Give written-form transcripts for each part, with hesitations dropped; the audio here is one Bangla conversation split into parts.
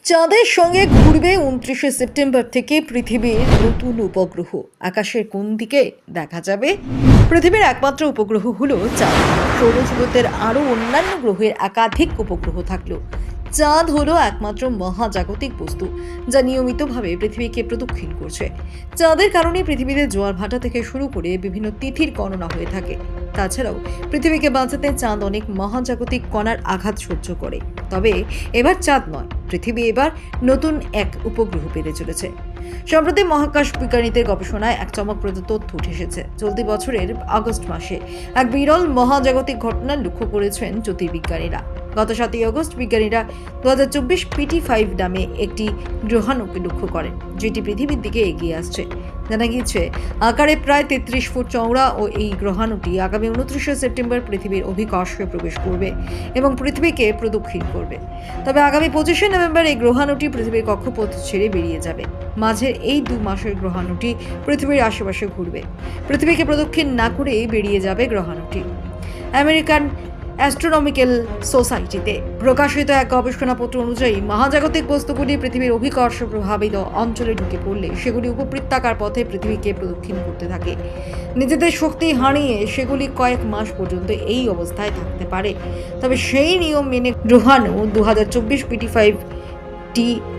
চাঁদের সঙ্গে ঘুরবে 29শে সেপ্টেম্বর থেকে পৃথিবীর নতুন উপগ্রহ। আকাশের কোন দিকে দেখা যাবে? পৃথিবীর একমাত্র উপগ্রহ হলো চাঁদ। সৌরজগতের আরও অন্যান্য গ্রহের একাধিক উপগ্রহ থাকলেও চাঁদ হলো একমাত্র মহাজাগতিক বস্তু যা নিয়মিতভাবে পৃথিবীকে প্রদক্ষিণ করছে। চাঁদের কারণে পৃথিবীতে জোয়ার ভাটা থেকে শুরু করে বিভিন্ন তিথির গণনা হয়ে থাকে। তাছাড়াও পৃথিবীকে বাঁচাতে চাঁদ অনেক মহাজাগতিক কণার আঘাত সহ্য করে। তবে এবার চাঁদ নয়, পৃথিবী এবার নতুন এক উপগ্রহ পেতে চলেছে। সম্প্রতি মহাকাশ বিজ্ঞানীদের গবেষণায় এক চমকপ্রদ তথ্য উঠে এসেছে। চলতি বছরের আগস্ট মাসে এক বিরল মহাজাগতিক ঘটনা লক্ষ্য করেছেন জ্যোতির্বিজ্ঞানীরা। গত 7ই আগস্ট বিজ্ঞানীরা 2024 PT5 নামে একটি গ্রহাণুকে লক্ষ্য করেন, যেটি পৃথিবীর দিকে এগিয়ে আসছে। জানা গিয়েছে, আকারে প্রায় 33 ফুট চওড়া ও এই গ্রহাণুটি আগামী 29শে সেপ্টেম্বর পৃথিবীর অভিকর্ষে প্রবেশ করবে এবং পৃথিবীকে প্রদক্ষিণ করবে। তবে আগামী 25শে নভেম্বর এই গ্রহাণুটি পৃথিবীর কক্ষপথ ছেড়ে বেরিয়ে যাবে। মাঝের এই 2 মাসের গ্রহাণুটি পৃথিবীর আশেপাশে ঘুরবে। পৃথিবীকে প্রদক্ষিণ না করেই বেরিয়ে যাবে গ্রহাণুটি। আমেরিকান অ্যাস্ট্রোনমিক্যাল সোসাইটিতে প্রকাশিত এক গবেষণাপত্র অনুযায়ী মহাজাগতিক বস্তুগুলি পৃথিবীর অভিকর্ষ প্রভাবিত অঞ্চলে ঢুকে পড়লে সেগুলি উপবৃত্তাকার পথে পৃথিবীকে প্রদক্ষিণ করতে থাকে। নিজেদের শক্তি হারিয়ে সেগুলি কয়েক মাস পর্যন্ত এই অবস্থায় থাকতে পারে। তবে সেই নিয়ম মেনে গ্রহাণু 2024 PT5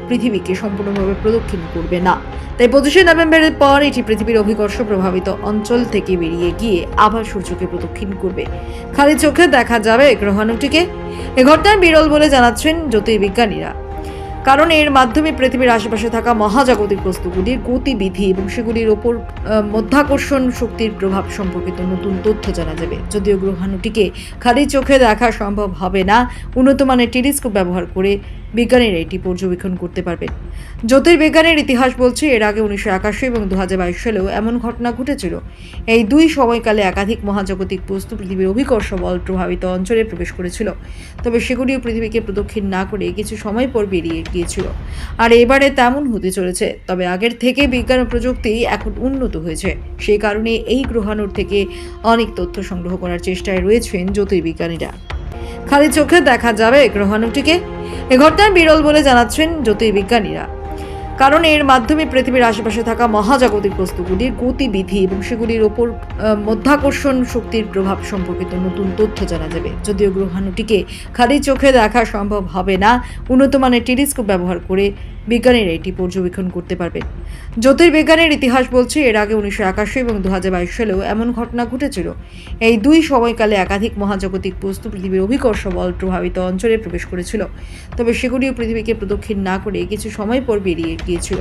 পৃথিবীকে সম্পূর্ণভাবে প্রদক্ষিণ করবে না। তাই 25শে নভেম্বরের পর এটি পৃথিবীর অভিকর্ষ প্রভাবিত অঞ্চল থেকে বেরিয়ে গিয়ে আবার সূর্যকে প্রদক্ষিণ করবে। খালি চোখে দেখা যাবে গ্রহাণুটিকে। এ ঘটনা বিরল বলে জানাচ্ছেন জ্যোতির্বিজ্ঞানীরা, কারণ এর মাধ্যমে পৃথিবীর আশেপাশে থাকা মহাজাগতিক বস্তুগুলির গতিবিধি এবং সেগুলির ওপর মাধ্যাকর্ষণ শক্তির প্রভাব সম্পর্কিত নতুন তথ্য জানা যাবে। যদিও গ্রহাণুটিকে খালি চোখে দেখা সম্ভব হবে না, উন্নত মানের টেলিস্কোপ ব্যবহার করে বিজ্ঞানীরা এটি পর্যবেক্ষণ করতে পারবেন। জ্যোতির্বিজ্ঞানের ইতিহাস বলছে, এর আগে 1981 এবং 2022 সালেও এমন ঘটনা ঘটেছিল। এই দুই সময়কালে একাধিক মহাজাগতিক বস্তু পৃথিবীর অভিকর্ষ বল প্রভাবিত অঞ্চলে প্রবেশ করেছিল, তবে সেগুলিও পৃথিবীকে প্রদক্ষিণ না করে কিছু সময় পর বেরিয়ে গিয়েছিল। আর এবারে তেমন হতে চলেছে। তবে আগের থেকে বিজ্ঞান ও প্রযুক্তি এখন উন্নত হয়েছে, সেই কারণে এই গ্রহাণুর থেকে অনেক তথ্য সংগ্রহ করার চেষ্টায় রয়েছেন জ্যোতির্বিজ্ঞানীরা। খালি চোখে দেখা যাবে গ্রহাণুটিকে। এ ঘটনা বিরল বলে জানাচ্ছেন জ্যোতির্বিজ্ঞানীরা, কারণ এর মাধ্যমে পৃথিবীর আশেপাশে থাকা মহাজাগতিক বস্তুগুলির গতিবিধি এবং সেগুলির ওপর মাধ্যাকর্ষণ শক্তির প্রভাব সম্পর্কিত নতুন তথ্য জানা যাবে। যদিও গ্রহাণুটিকে খালি চোখে দেখা সম্ভব হবে না, উন্নত মানের টেলিস্কোপ ব্যবহার করে বিজ্ঞানীরা এটি পর্যবেক্ষণ করতে পারবেন। জ্যোতির্বিজ্ঞানের ইতিহাস বলছে, এর আগে 1981 এবং 2022 সালেও এমন ঘটনা ঘটেছিল। এই দুই সময়কালে একাধিক মহাজাগতিক বস্তু পৃথিবীর অভিকর্ষ বল প্রভাবিত অঞ্চলে প্রবেশ করেছিল, তবে সেগুলিও পৃথিবীকে প্রদক্ষিণ না করে কিছু সময় পর বেরিয়ে গিয়েছিল।